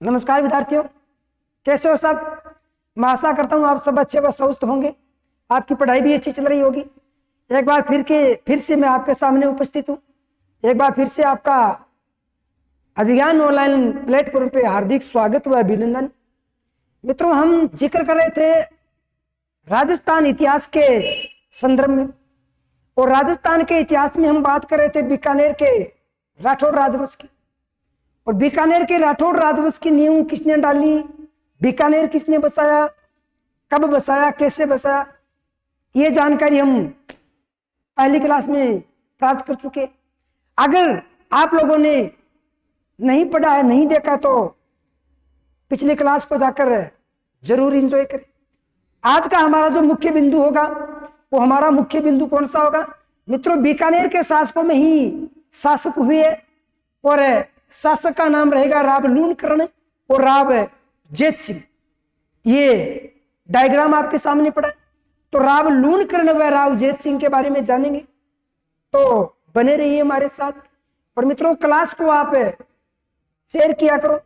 नमस्कार विद्यार्थियों, कैसे हो सब। मैं आशा करता हूँ आप सब अच्छे व स्वस्थ होंगे, आपकी पढ़ाई भी अच्छी चल रही होगी। एक बार फिर से मैं आपके सामने उपस्थित हूँ। एक बार फिर से आपका अभिज्ञान ऑनलाइन प्लेटफॉर्म पे हार्दिक स्वागत व अभिनंदन। मित्रों, हम जिक्र कर रहे थे राजस्थान इतिहास के संदर्भ में, और राजस्थान के इतिहास में हम बात कर रहे थे बीकानेर के राठौड़ राजवंश की। और बीकानेर के राठौड़ राजवंश की नींव किसने डाली, बीकानेर किसने बसाया, कब बसाया, कैसे बसाया, ये जानकारी हम पहली क्लास में प्राप्त कर चुके। अगर आप लोगों ने नहीं पढ़ा है, नहीं देखा, तो पिछली क्लास को जाकर जरूर एंजॉय करें। आज का हमारा जो मुख्य बिंदु होगा, वो हमारा मुख्य बिंदु कौन सा होगा मित्रों? बीकानेर के शासकों में ही शासक हुए, और शासक का नाम रहेगा राव लूणकर्ण और राव जेत सिंह। ये डायग्राम आपके सामने पड़ा है। तो राव लूणकर्ण व राव जेत सिंह के बारे में जानेंगे, तो बने रहिए हमारे साथ। और मित्रों, क्लास को आप शेयर किया करो,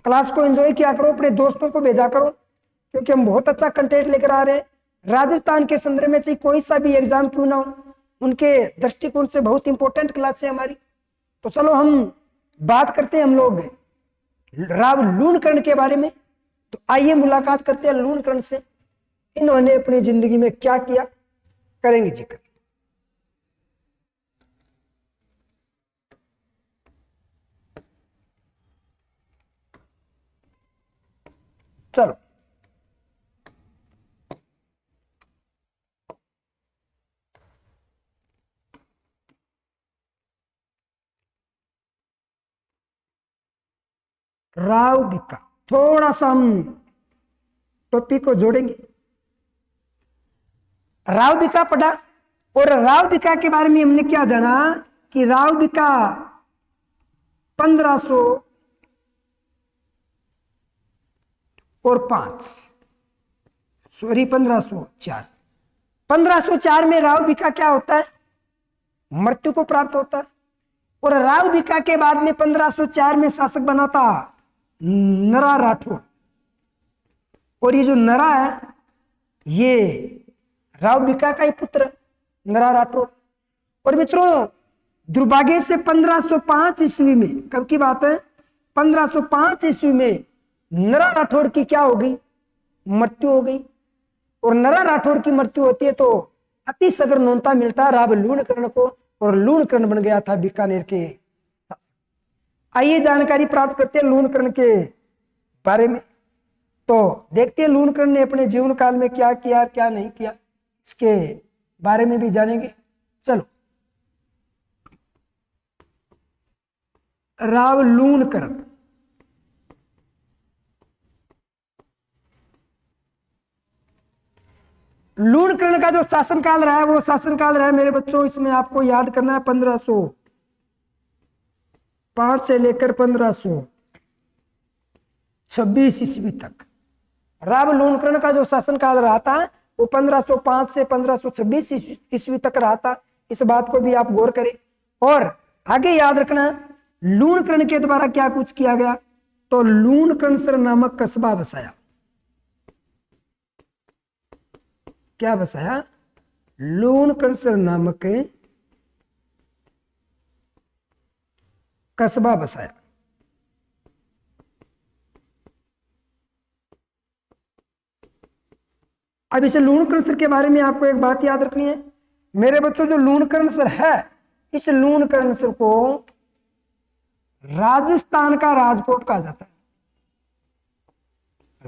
क्लास को एंजॉय किया करो, अपने दोस्तों को भेजा करो, क्योंकि हम बहुत अच्छा कंटेंट लेकर आ रहे हैं। राजस्थान के संदर्भ में से कोई सा भी एग्जाम क्यों ना हो, उनके दृष्टिकोण से बहुत इंपॉर्टेंट क्लास है हमारी। तो चलो हम बात करते हैं हम लोग राव लूणकर्ण के बारे में। तो आइए मुलाकात करते हैं लूणकर्ण से। इन्होंने अपनी जिंदगी में क्या किया, करेंगे जिक्र। चलो, राव बीका, थोड़ा सा हम टॉपिक को जोड़ेंगे। राव बीका पढ़ा, और राव बीका के बारे में हमने क्या जाना कि राव बीका 1504 में राव बीका क्या होता है? मृत्यु को प्राप्त होता है। और राव बीका के बाद में 1504 में शासक बना था नरा राठौड़। और ये जो नरा है, ये राव बीका का ही पुत्र नरा राठौड़। और मित्रों, दुर्भाग्य से 1505 ईस्वी में, कब की बात है? 1505 ईस्वी में नरा राठौड़ की क्या हो गई? मृत्यु हो गई। और नरा राठौड़ की मृत्यु होती है तो अति सगर नौता मिलता है राव लूणकर्ण को, और लूणकर्ण बन गया था बीकानेर के। आइए जानकारी प्राप्त करते हैं लूणकर्ण के बारे में। तो देखते हैं लूणकर्ण ने अपने जीवन काल में क्या किया, क्या नहीं किया, इसके बारे में भी जानेंगे। चलो, राव लूणकर्ण। लूणकर्ण का जो शासनकाल रहा है, वो शासनकाल रहा है मेरे बच्चों, इसमें आपको याद करना है 1505 से लेकर 1526 ईस्वी तक। राव लूणकर्ण का जो शासनकाल रहा था वो 1505 से 1526 ईस्वी तक रहा था। इस बात को भी आप गौर करें। और आगे याद रखना, लूणकर्ण के द्वारा क्या कुछ किया गया, तो लूणकरणसर नामक कस्बा बसाया। क्या बसाया? लूणकरणसर नामक कस्बा बसाया। अब इसे लूणकरणसर के बारे में आपको एक बात याद रखनी है मेरे बच्चों। जो लूणकरणसर है, इस लूणकरणसर को राजस्थान का राजकोट कहा जाता है।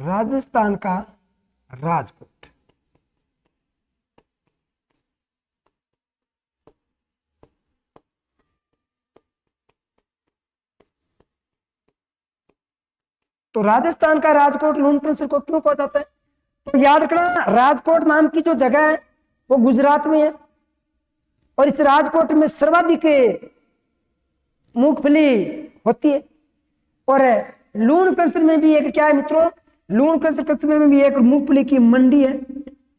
राजस्थान का राजकोट। तो राजस्थान का राजकोट लूणकरणसर को क्यों कहा जाता है? तो याद रखना, राजकोट नाम की जो जगह है वो गुजरात में है। और इस राजकोट में सर्वाधिक मूंगफली होती है। और लूणकरणसर में भी एक क्या है मित्रों? लूणकरणसर कस्बे में भी एक मूंगफली की मंडी है,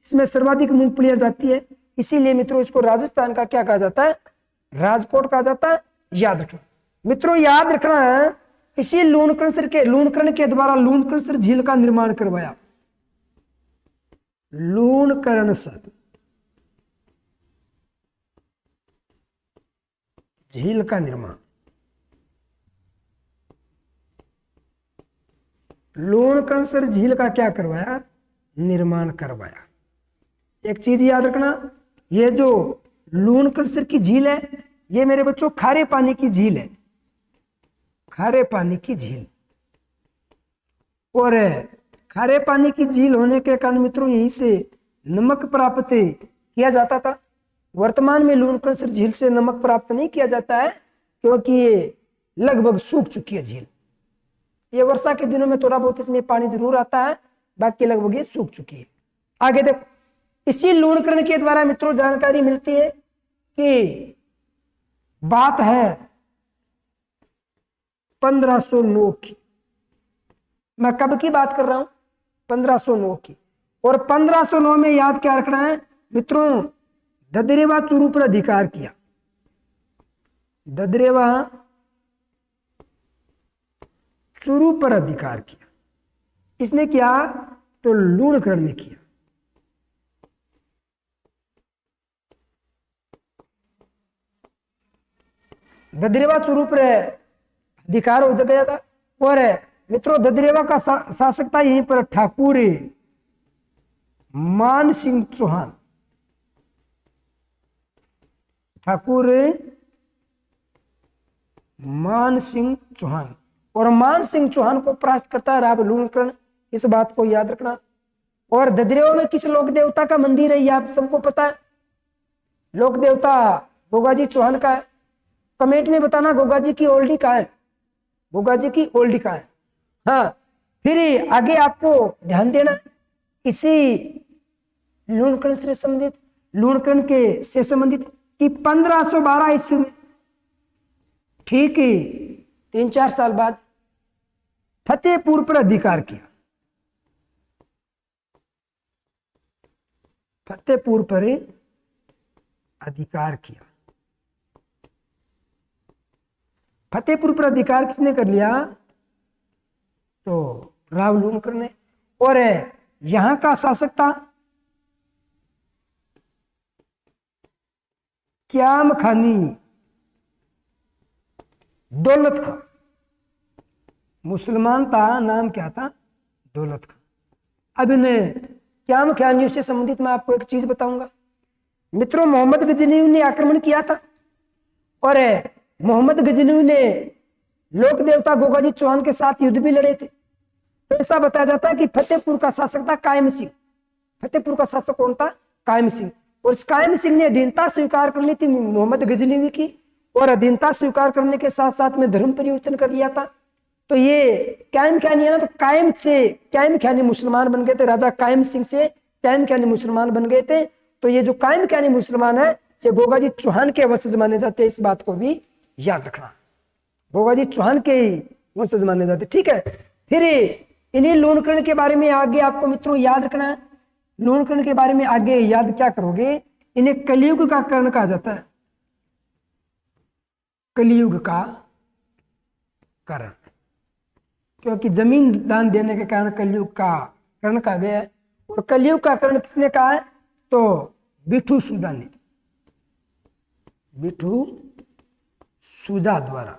इसमें सर्वाधिक मूंगफलियां जाती है। इसीलिए मित्रों इसको राजस्थान का क्या कहा जाता है? राजकोट कहा जाता है। याद रखना मित्रों, याद रखना है इसी लूणकरण के द्वारा लूणकरणसर झील का निर्माण करवाया। लूणकरणसर झील का निर्माण, लूणकरणसर झील का क्या करवाया? निर्माण करवाया। एक चीज याद रखना, ये जो लूणकरणसर की झील है ये मेरे बच्चों खारे पानी की झील है, खारे पानी की झील। और खारे पानी की झील होने के कारण मित्रों यहीं से नमक प्राप्त किया जाता था। वर्तमान में लूणकरणसर झील से नमक प्राप्त नहीं किया जाता है क्योंकि ये लगभग सूख चुकी है झील। ये वर्षा के दिनों में थोड़ा बहुत इसमें पानी जरूर आता है, बाकी लगभग ये सूख चुकी है। आगे देखो, इसी लूणकरण के द्वारा मित्रों जानकारी मिलती है कि बात है 1509 की। मैं कब की बात कर रहा हूं? 1509 की। और 1509 में याद क्या रखना है मित्रों? ददरेवा चूरू पर अधिकार किया। ददरेवा चूरू पर अधिकार किया। किसने किया? तो लूणकरण ने किया। ददरेवा चूरू पर अधिकार हो गया था। और मित्रों ददरेवा का शासक था यहीं पर ठाकुर मान सिंह चौहान। ठाकुर मान सिंह चौहान। और मान सिंह चौहान को परास्त करता है राव लूणकरण, इस बात को याद रखना। और ददरेवा में किस लोक देवता का मंदिर है ये आप सबको पता है? लोक देवता गोगाजी चौहान का है। कमेंट में बताना गोगाजी की ओल्डी कहाँ है? गोगाजी की ओल्डी कहाँ है? हाँ, फिर आगे आपको ध्यान देना इसी लूणकरण से संबंधित, लूणकरण के से संबंधित कि 1512 ईस्वी में ठीक 3-4 साल बाद फतेहपुर पर अधिकार किया। फतेहपुर पर अधिकार किया। फतेहपुर पर अधिकार किसने कर लिया? तो राव लूणकरण ने। और यहां का शासक था क्याम खानी दौलत खां। मुसलमान था, नाम क्या था? दौलत खां। अब इन्हें क्याम खानियों से संबंधित मैं आपको एक चीज बताऊंगा मित्रों। मोहम्मद गजनी ने आक्रमण किया था और मोहम्मद गजनी ने लोक देवता गोगाजी चौहान के साथ युद्ध भी लड़े थे। तो ऐसा बताया जाता है कि फतेहपुर का शासक था कायम सिंह। फतेहपुर का शासक कौन था? कायम सिंह। और इस कायम सिंह ने अधीनता स्वीकार कर ली थी मोहम्मद गजनवी की, और अधीनता स्वीकार करने के साथ साथ में धर्म परिवर्तन कर लिया था। तो ये कायम ख्यानी है ना, तो कायम से कायम ख्यानी मुसलमान बन गए थे। राजा कायम सिंह से कायम ख्यानी मुसलमान बन गए थे। तो ये जो कायम ख्यानी मुसलमान है ये गोगाजी चौहान के वंशज माने जाते हैं, इस बात को भी याद रखना। गोगाजी चौहान के वंशज माने जाते, ठीक है। फिर इन्हीं लूणकरण के बारे में आगे आपको मित्रों याद रखना है। लूणकरण के बारे में आगे याद क्या करोगे? इन्हें कलयुग का कर्ण कहा जाता है। कलयुग का कर्ण, क्योंकि जमीन दान देने के कारण कलयुग का कर्ण कहा गया है। और कलयुग का कर्ण किसने कहा है? तो बिठू सुजा ने, बिठू सुजा द्वारा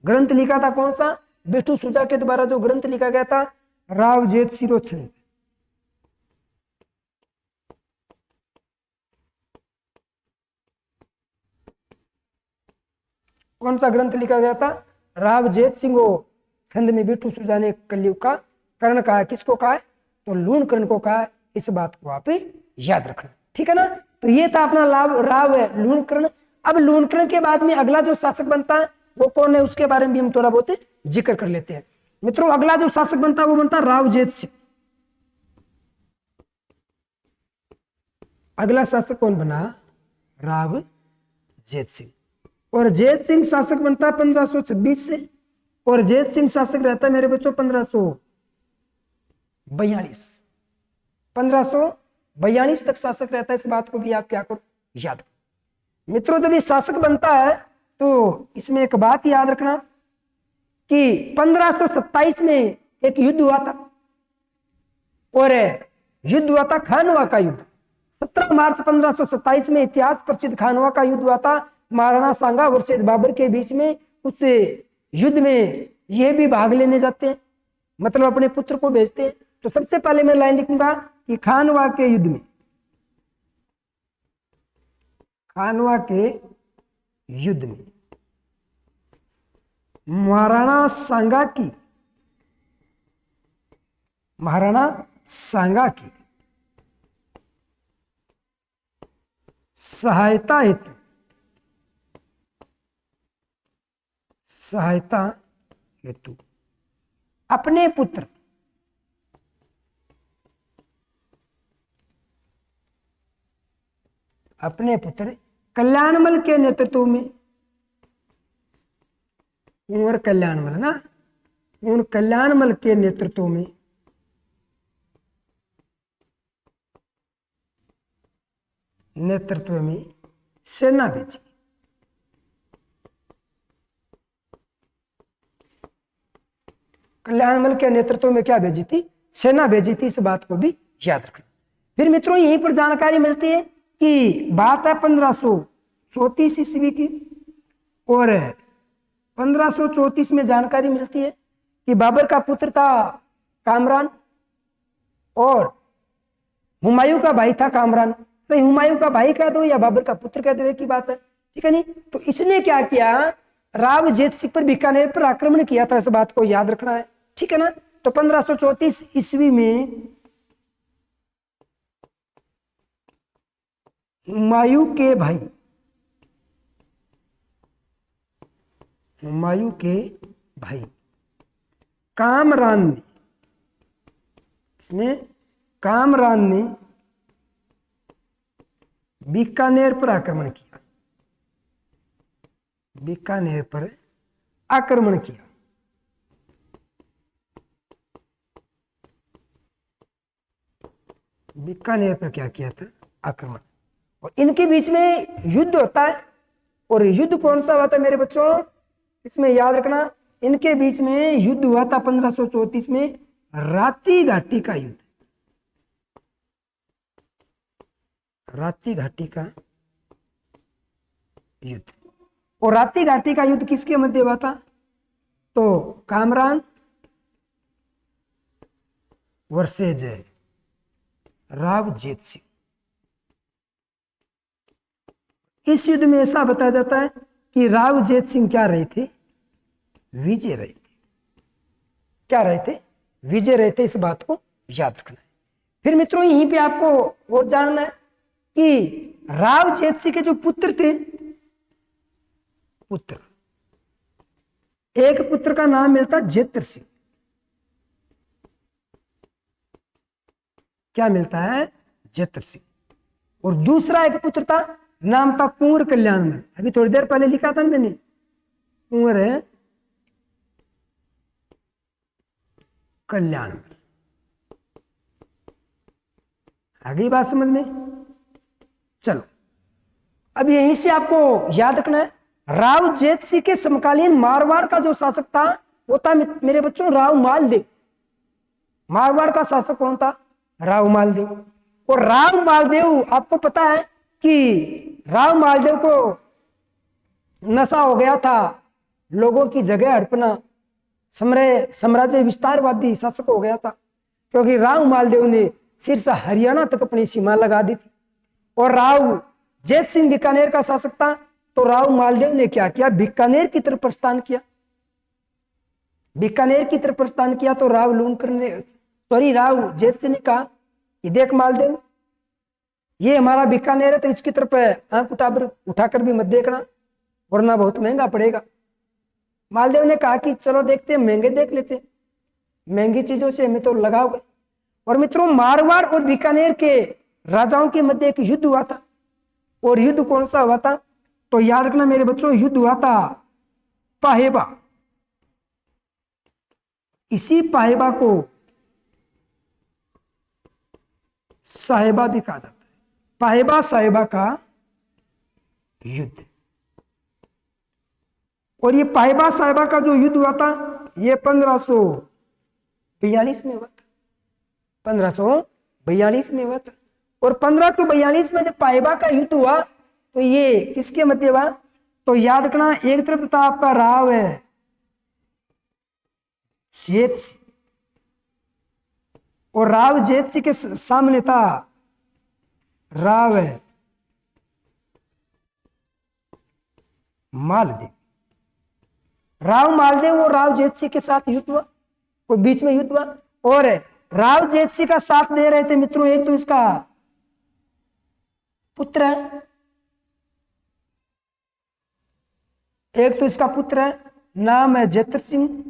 ग्रंथ लिखा था। कौन सा? बिठू सुजा के द्वारा जो ग्रंथ लिखा गया था राव जेठ सिरोचन। कौन सा ग्रंथ लिखा गया था? राव जेठ सिंह छंद में बिठू सुजा ने कलयुग का कर्ण कहा है। किसको कहा है? तो लूणकरण को कहा है। इस बात को आप याद रखना, ठीक है ना। तो ये था अपना राव लूणकरण। अब लूणकरण के बाद में अगला जो शासक बनता है वो कौन है उसके बारे में भी हम थोड़ा बहुत जिक्र कर लेते हैं मित्रों। अगला जो शासक बनता है वो बनता है राव जेठ सिंह। अगला शासक कौन बना? राव जेठ सिंह। और जेठ सिंह शासक बनता है 1526 से, और जेठ सिंह शासक रहता है मेरे बच्चों 1542। 1542 तक शासक रहता है। इस बात को भी आप क्या करो? याद करो मित्रों। जब ये शासक बनता है तो इसमें एक बात याद रखना कि 1527 में एक युद्ध हुआ था, और युद्ध हुआ था खानवा का युद्ध। 17 मार्च 1527 में इतिहास प्रसिद्ध खानवा का युद्ध हुआ था महाराणा सांगा वर्सेस बाबर के बीच में। उस युद्ध में यह भी भाग लेने जाते हैं, मतलब अपने पुत्र को भेजते हैं। तो सबसे पहले मैं लाइन लिखूंगा कि खानवा के युद्ध में, खानवा के युद्ध में महाराणा सांगा की सहायता हेतु अपने पुत्र कल्याणमल के नेतृत्व में, कुंवर कल्याणमल ना, उन कल्याणमल के नेतृत्व में सेना भेजी। कल्याणमल के नेतृत्व में क्या भेजी थी? सेना भेजी थी। इस बात को भी याद रखना। फिर मित्रों यहीं पर जानकारी मिलती है कि बात है 1534 ईस्वी की, और 1534 में जानकारी मिलती है कि बाबर का पुत्र था कामरान और हुमायूं का भाई था कामरान। सही, हुमायूं का भाई कह दो या बाबर का पुत्र कह दो, एक ही बात है, ठीक है नहीं। तो इसने क्या किया, राव जेत सिंह पर बीकानेर पर आक्रमण किया था। इस बात को याद रखना है, ठीक है ना। तो 1534 ईस्वी में हुमायूं के भाई कामरान ने बीकानेर पर आक्रमण किया। बीकानेर पर क्या किया था? आक्रमण। और इनके बीच में युद्ध होता है। और युद्ध कौन सा हुआ था मेरे बच्चों? इसमें याद रखना, इनके बीच में युद्ध हुआ था 1534 में राती घाटी का युद्ध। राती घाटी का युद्ध। और राती घाटी का युद्ध किसके मध्य हुआ था? तो कामरान वर्सेज राव जेत सिंह। इस युद्ध में ऐसा बताया जाता है कि राव जेत सिंह क्या रहे थे? विजय रहे थे। क्या रहे थे? विजय रहे थे। इस बात को याद रखना है। फिर मित्रों यहीं पे आपको और जानना है कि राव जेत सिंह के जो पुत्र थे, एक पुत्र का नाम मिलता जेत्र सिंह। क्या मिलता है? जेत्र सिंह। और दूसरा एक पुत्र था, नाम था कुंवर कल्याणमल। अभी थोड़ी देर पहले लिखा था ना मैंने, कुंवर है कल्याणमल। आ गई बात समझ में? चलो, अब यहीं से आपको याद रखना है, राव जेत सिंह के समकालीन मारवाड़ का जो शासक था वो था मेरे बच्चों राव मालदेव। मारवाड़ का शासक कौन था? राव मालदेव। और राव मालदेव, आपको पता है कि राव मालदेव को नशा हो गया था लोगों की जगह हड़पना, साम्राज्य विस्तारवादी शासक हो गया था, क्योंकि राव मालदेव ने सिरसा हरियाणा तक अपनी सीमा लगा दी थी। और राव जेत सिंह बीकानेर का शासक था। तो राव मालदेव ने क्या किया? बीकानेर की तरफ प्रस्थान किया। बीकानेर की तरफ प्रस्थान किया तो राव जेत सिंह ने कहा कि देख मालदेव, ये हमारा बीकानेर है, तो इसकी तरफ आंख उठाकर भी मत देखना, वरना बहुत महंगा पड़ेगा। मालदेव ने कहा कि चलो देखते हैं, महंगे देख लेते हैं, महंगी चीजों से हमें तो लगाव है। और मित्रों, मारवाड़ और बीकानेर के राजाओं के मध्य एक युद्ध हुआ था। और युद्ध कौन सा हुआ था? तो याद रखना मेरे बच्चों, युद्ध हुआ था पाहेबा। इसी पाहेबा को साहेबा भी कहा जाता है। पाहेबा साहेबा का युद्ध। और ये पाइबा साहिबा का जो युद्ध हुआ था ये 1542 में हुआ था, 1542 में हुआ था। और 1542 में जब पाइबा का युद्ध हुआ तो ये किसके मध्य हुआ? तो याद रखना, एक तरफ था आपका राव है जेत सिंह, और राव जेत सिंह के सामने था राव है मालदेव। राव मालदेव और राव जेत सिंह के साथ युद्ध हुआ, कोई बीच में युद्ध हुआ, और राव जेत सिंह का साथ दे रहे थे मित्रों, एक तो इसका पुत्र है, एक तो इसका पुत्र है, नाम है जेतर सिंह,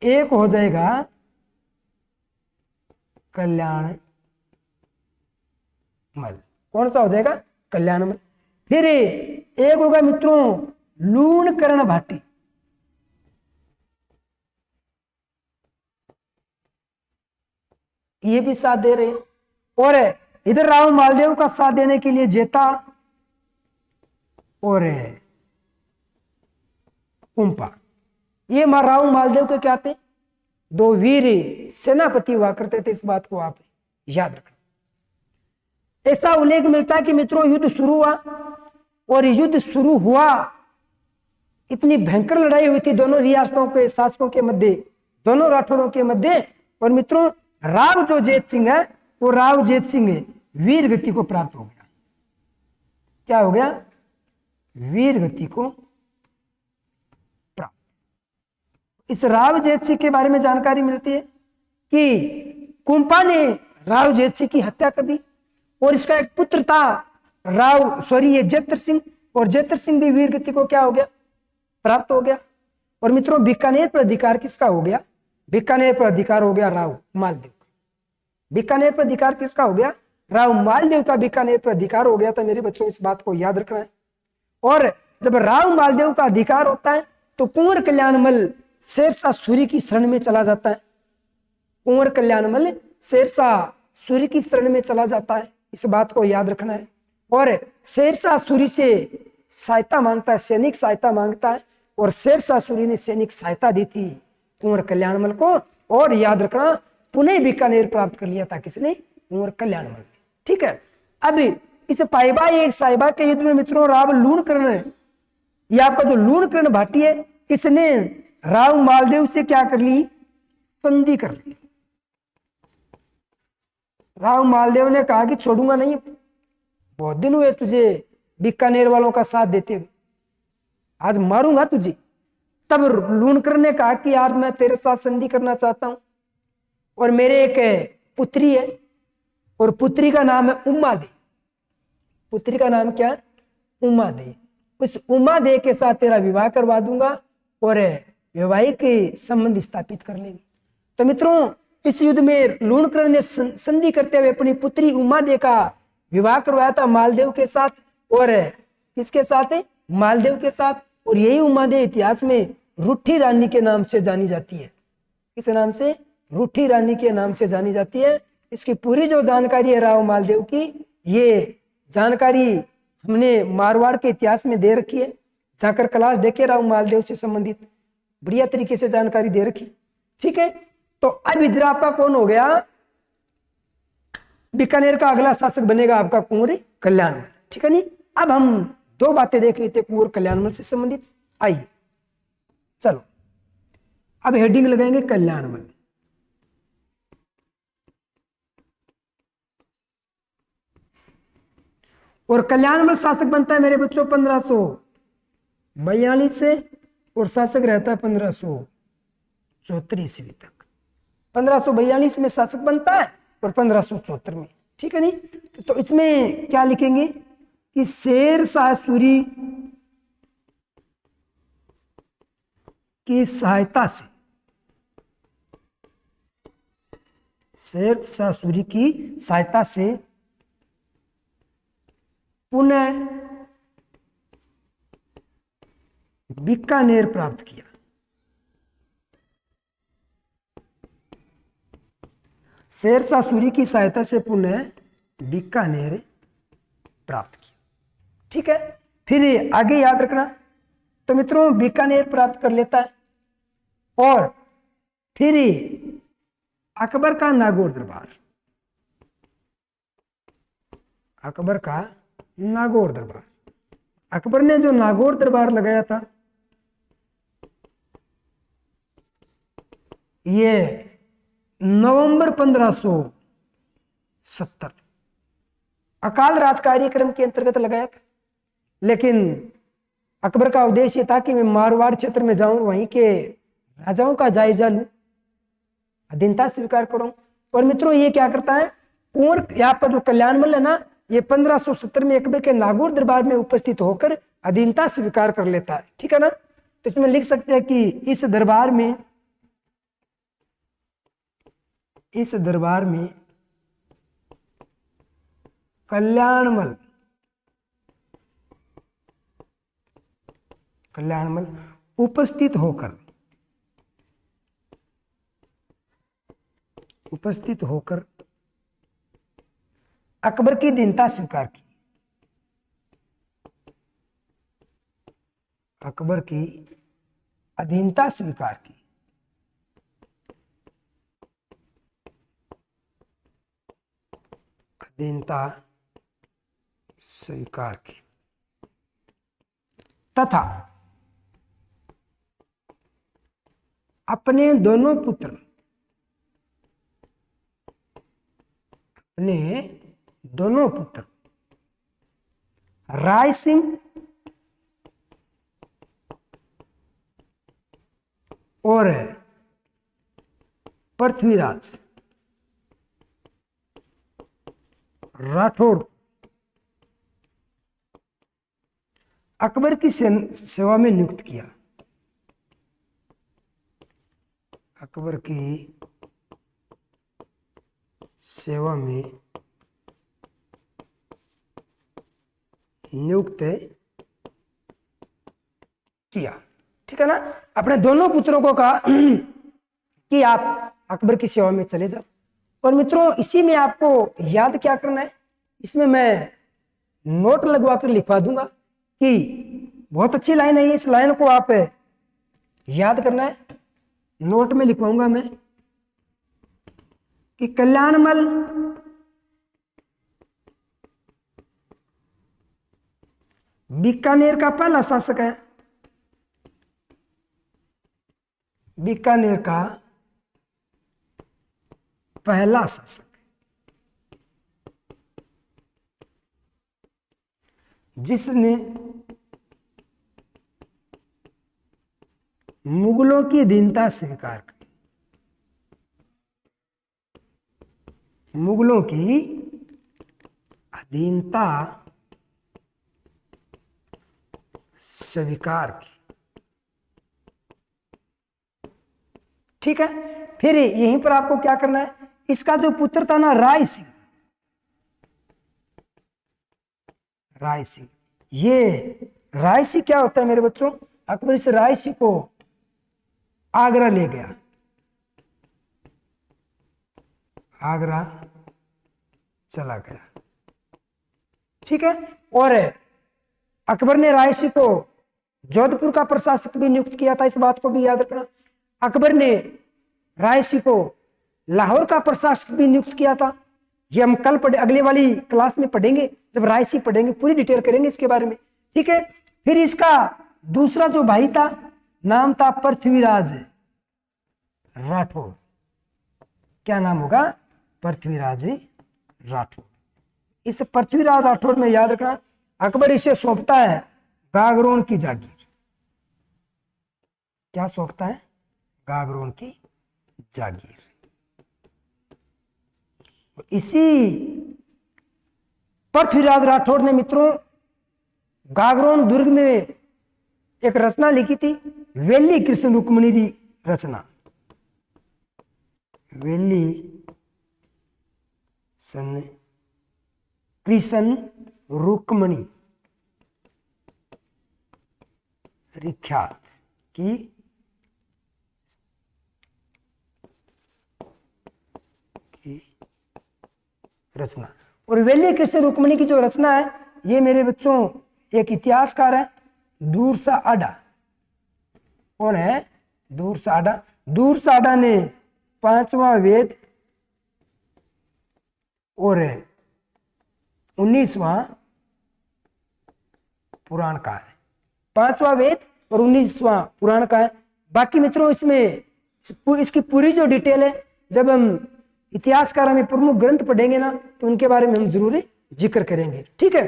एक हो जाएगा कल्याण मल। कौन सा हो जाएगा? कल्याण मल। फिर एक होगा मित्रों लूणकरण भाटी, ये भी साथ दे रहे। और इधर राव मालदेव का साथ देने के लिए जेता और कुंपा, ये राव मालदेव के क्या थे? दो वीर सेनापति हुआ करते थे। इस बात को आप याद रखना। ऐसा उल्लेख मिलता है कि मित्रों युद्ध शुरू हुआ, और युद्ध शुरू हुआ, इतनी भयंकर लड़ाई हुई थी दोनों रियासतों के शासकों के मध्य, दोनों राठौड़ों के मध्य। और मित्रों राव जो जेत सिंह है वो राव जेत सिंह वीर गति को प्राप्त हो गया। क्या हो गया? वीर गति को प्राप्त। इस राव जेत सिंह के बारे में जानकारी मिलती है कि कुंपा ने राव जेत सिंह की हत्या कर दी, और इसका एक पुत्र था ये जेतर सिंह, और जेतर सिंह भी वीर गति को क्या हो गया? प्राप्त हो गया। और मित्रों बीकानेर पर अधिकार किसका हो गया? बीकानेर पर अधिकार हो गया राव मालदेव का। बीकानेर पर अधिकार किसका हो गया? राव मालदेव का बीकानेर पर अधिकार हो गया था। मेरे बच्चों इस बात को याद रखना है। और जब राव मालदेव का अधिकार होता है तो कुंवर कल्याणमल शेरशाह सूरी की शरण में चला जाता है। कुंवर कल्याणमल शेरशाह सूरी की शरण में चला जाता है, इस बात को याद रखना है। और शेरशाह सूरी से सहायता मांगता है, सैनिक सहायता मांगता है, और शेरशाह सूरी ने सैनिक सहायता दी थी कुंवर कल्याणमल को। और याद रखना पुणे बीकानेर प्राप्त कर लिया था किसने? कुंवर कल्याणमल। ठीक है। अब इस पाइबा एक साहिबा के युद्ध में मित्रों राव लूणकरण, ये आपका जो लूणकरण भाटी है, इसने राव मालदेव से क्या कर ली? संधि कर ली। राव मालदेव ने कहा कि छोड़ूंगा नहीं, बहुत दिन हुए तुझे बीकानेर वालों का साथ देते हुए, आज मारूंगा तुझे। तब लूणकर ने कहा कि यार मैं तेरे साथ संधि करना चाहता हूं, और मेरे एक पुत्री है, और पुत्री का नाम है उमा दे। पुत्री का नाम क्या है? उमा दे। उस उमा दे के साथ तेरा विवाह करवा दूंगा और वैवाहिक संबंध स्थापित कर लेंगे। तो मित्रों इस युद्ध में लूणकर ने संधि करते हुए अपनी पुत्री उमा दे का विवाह करवाया था मालदेव के साथ, और किसके साथ है? मालदेव के साथ। और यही उमा दे इतिहास में रूठी रानी के नाम से जानी जाती है। किस नाम से? रूठी रानी के नाम से जानी जाती है। इसकी पूरी जो जानकारी है राव मालदेव की, ये जानकारी हमने मारवाड़ के इतिहास में दे रखी है। जाकर क्लास देखे राव मालदेव से संबंधित बढ़िया तरीके से जानकारी दे रखी। ठीक है। तो अब इधर आपका कौन हो गया? बीकानेर का अगला शासक बनेगा आपका कुंवर कल्याणमल। ठीक है नहीं। अब हम दो बातें देख लेते कुंवर कल्याणमल से संबंधित। आइए चलो अब हेडिंग लगाएंगे कल्याणमल। और कल्याणमल शासक बनता है मेरे बच्चों 1542 से, और शासक रहता है 1574 ईस्वी तक। 1542 में शासक बनता है और 1574 में। ठीक है नहीं। तो इसमें क्या लिखेंगे कि शेरशाह सूरी की सहायता से, शेरशाह सूरी की सहायता से पुनः बीकानेर प्राप्त किया। शेरशाह सूरी की सहायता से पुनः बीकानेर प्राप्त किया। ठीक है, फिर आगे याद रखना। तो मित्रों बीकानेर प्राप्त कर लेता है, और फिर अकबर का नागौर दरबार, अकबर का नागौर दरबार, अकबर ने जो नागौर दरबार लगाया था ये नवंबर 1570 अकाल रात कार्यक्रम के अंतर्गत लगाया था। लेकिन अकबर का उद्देश्य था कि मैं मारवाड़ क्षेत्र में जाऊं, वहीं के राजाओं का जायजा लूं, अधीनता स्वीकार करूं। और मित्रों ये क्या करता है, कुंवर आपका जो कल्याणमल है ना, ये 1570 में अकबर के नागौर दरबार में उपस्थित होकर अधीनता स्वीकार कर लेता है। ठीक है ना, तो इसमें लिख सकते हैं कि इस दरबार में कल्याणमल उपस्थित होकर अकबर की दीनता स्वीकार की, अकबर की अधीनता स्वीकार की। अधीनता स्वीकार की तथा अपने दोनों पुत्र राय सिंह और पृथ्वीराज राठौड़ अकबर की सेवा में नियुक्त किया, अकबर की सेवा में नियुक्त किया। ठीक है ना, अपने दोनों पुत्रों को कहा कि आप अकबर की सेवा में चले जाओ। और मित्रों इसी में आपको याद क्या करना है, इसमें मैं नोट लगवा कर लिखवा दूंगा कि बहुत अच्छी लाइन है, इस लाइन को आप याद करना है। नोट में लिखवाऊंगा मैं कि कल्याणमल बीकानेर का पहला शासक है, बीकानेर का पहला शासक, जिसने मुगलों की अधीनता स्वीकार की, मुगलों की अधीनता स्वीकार की। ठीक है, फिर यहीं पर आपको क्या करना है, इसका जो पुत्र था ना राय सिंह, ये राय सिंह क्या होता है मेरे बच्चों, अकबर इस राय सिंह को आगरा ले गया, आगरा चला गया। ठीक है, और अकबर ने राय सिंह को जोधपुर का प्रशासक भी नियुक्त किया था, इस बात को भी याद रखना। अकबर ने राय सिंह को लाहौर का प्रशासक भी नियुक्त किया था। ये हम कल अगले वाली क्लास में पढ़ेंगे, जब राय सिंह पढ़ेंगे पूरी डिटेल करेंगे इसके बारे में। ठीक है, फिर इसका दूसरा जो भाई था नाम था पृथ्वीराज राठौड़। क्या नाम होगा, पृथ्वीराज राठौड़। इस पृथ्वीराज राठौड़ में याद रखना अकबर इसे सौंपता है गागरोन की जागीर। क्या सौंपता है, गागरोन की जागीर। इसी पृथ्वीराज राठौड़ ने मित्रों गागरोन दुर्ग में एक रचना लिखी थी, वेली कृष्ण रुक्मणी की रचना, वेली कृष्ण रुक्मणी विख्यात की रचना। और वेली कृष्ण रुक्मणी की जो रचना है ये मेरे बच्चों एक इतिहासकार है दूरसा आडा। कौन है? दूरसा आडा। दूरसा आडा ने 5वां वेद और 19वां पुराण का है। 5वां वेद और 19वां पुराण का है। बाकी मित्रों इसमें इसकी पूरी जो डिटेल है, जब हम इतिहासकारों में प्रमुख ग्रंथ पढ़ेंगे ना तो उनके बारे में हम जरूर जिक्र करेंगे। ठीक है,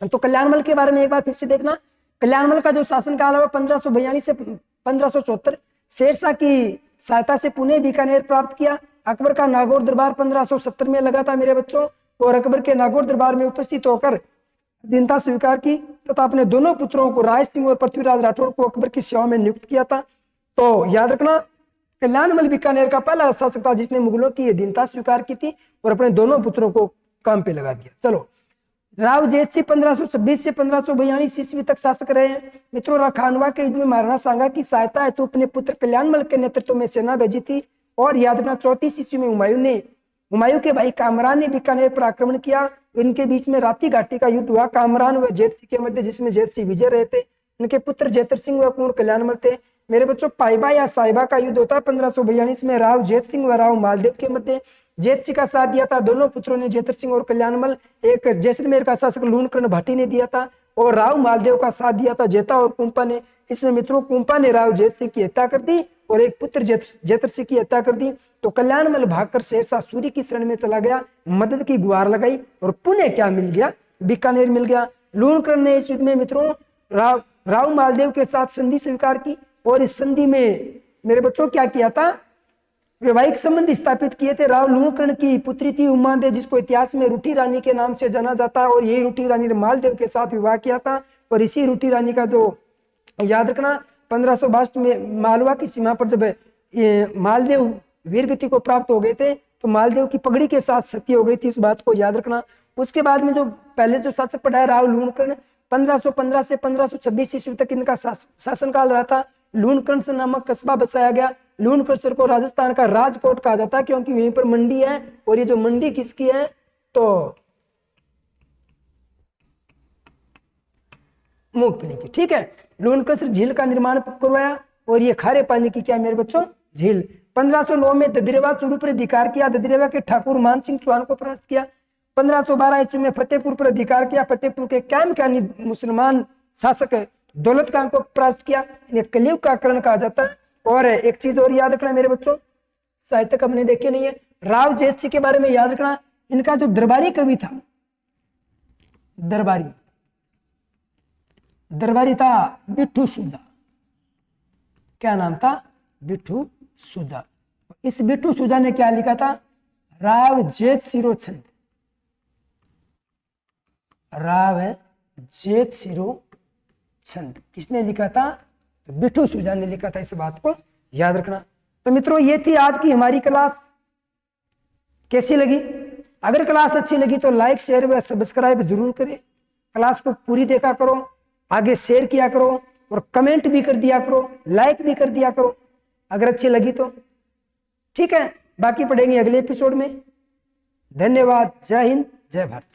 तो कल्याणमल के बारे में एक बार फिर से देखना। कल्याणमल का जो शासनकाल है 1542 से 1574 शेरशाह की सहायता से पुणे बीकानेर प्राप्त किया। अकबर का नागौर दरबार 1570 में लगा था मेरे बच्चों, और अकबर के नागौर दरबार में उपस्थित होकर अधीनता स्वीकार की तथा अपने दोनों पुत्रों को राय सिंह और पृथ्वीराज राठौर को अकबर की सेवा में नियुक्त किया था। तो याद रखना, कल्याणमल बीकानेर का पहला शासक था जिसने मुगलों की अधीनता स्वीकार की थी और अपने दोनों पुत्रों को काम पे लगा दिया। चलो, राव जेठ सिंह 1526 से 1542 ईस्वी तक शासक रहे हैं। मित्रों, खानवा के युद्ध में महाराणा सांगा की सहायता है तो अपने पुत्र कल्याणमल के नेतृत्व में सेना भेजी थी। और याद रखना 34 ईस्वी में हुमायूं के भाई कामरान ने बीकानेर पर आक्रमण किया। इनके बीच में राती घाटी का युद्ध हुआ कामरान व जेठ सिंह के मध्य, जिसमें जेठ सिंह विजय रहे थे। इनके पुत्र जेतर सिंह व कुंवर कल्याणमल थे। मेरे बच्चों, पाइबा या साहिबा का युद्ध होता है 1542 में राव जेठ सिंह व राव मालदेव के मध्य। जेठ सिंह का साथ दिया था दोनों पुत्रों ने, जेतर सिंह और कल्याणमल। एक जैसलमेर का शासक लूणकर्ण भाटी ने दिया था और राव मालदेव का साथ दिया था जेता और कुंपा ने। इसमें मित्रों कुंपा ने राव जेठ सिंह की हत्या कर दी और एक पुत्र जेतर सिंह की हत्या कर दी। तो कल्याणमल भागकर शेरशाह सूरी की शरण में चला गया, मदद की गुहार लगाई और पुणे क्या मिल गया? बीकानेर मिल गया। लूणकर्ण ने इस युद्ध में मित्रों राव मालदेव के साथ संधि स्वीकार की और इस संधि में मेरे बच्चों क्या किया था? वैवाहिक संबंध स्थापित किए थे। राव लूणकर्ण की पुत्री थी उमादे, जिसको इतिहास में रूठी रानी के नाम से जाना जाता है, और यही रूठी रानी ने मालदेव के साथ विवाह किया था। और इसी रूठी रानी का जो याद रखना 1562 में मालवा की सीमा पर जब मालदेव वीरगति को प्राप्त हो गए थे तो मालदेव की पगड़ी के साथ सती हो गई थी, इस बात को याद रखना। उसके बाद में जो पहले जो शासक पड़ा है राव लूणकर्ण 1515 से 1526 ईस्वी तक इनका शासनकाल रहा था। लूणकर्ण नामक कस्बा बसाया गया। लूणकर्ण को राजस्थान का राजकोट कहा जाता है क्योंकि वहीं पर मंडी है, और ये जो मंडी किसकी है? तो मूंगफली की। ठीक है, लूणकर्ण झील का निर्माण करवाया और ये खारे पानी की क्या मेरे बच्चों? झील। 1509 में ददरेवा चूरू पर अधिकार किया, ददरेवा के ठाकुर मान सिंह चौहान को परास्त किया। 1512 ईस्वी में फतेहपुर पर अधिकार किया, फतेहपुर के कैम मुसलमान शासक दौलत खान को परास्त किया। इन्हें कलयुग का करण कहा जाता है। और एक चीज और याद रखना मेरे बच्चों, साहित्य हमने देखे नहीं है, राव जेठ सिंह के बारे में याद रखना। इनका जो दरबारी कवि था, दरबारी था बिट्ठू सुजा। क्या नाम था? बिट्ठू सुजा। इस बिट्ठू सुजा ने क्या लिखा था? राव जेठ सिरो छंद। राव जेठ सिरो छंद किसने लिखा था? तो बिट्ठू सुजा ने लिखा था। इस बात को याद रखना। तो मित्रों, ये थी आज की हमारी क्लास। कैसी लगी? अगर क्लास अच्छी लगी तो लाइक शेयर व सब्सक्राइब जरूर करें। क्लास को पूरी देखा करो, आगे शेयर किया करो और कमेंट भी कर दिया करो, लाइक भी कर दिया करो अगर अच्छी लगी तो। ठीक है, बाकी पढ़ेंगे अगले एपिसोड में। धन्यवाद। जय हिंद, जय भारत।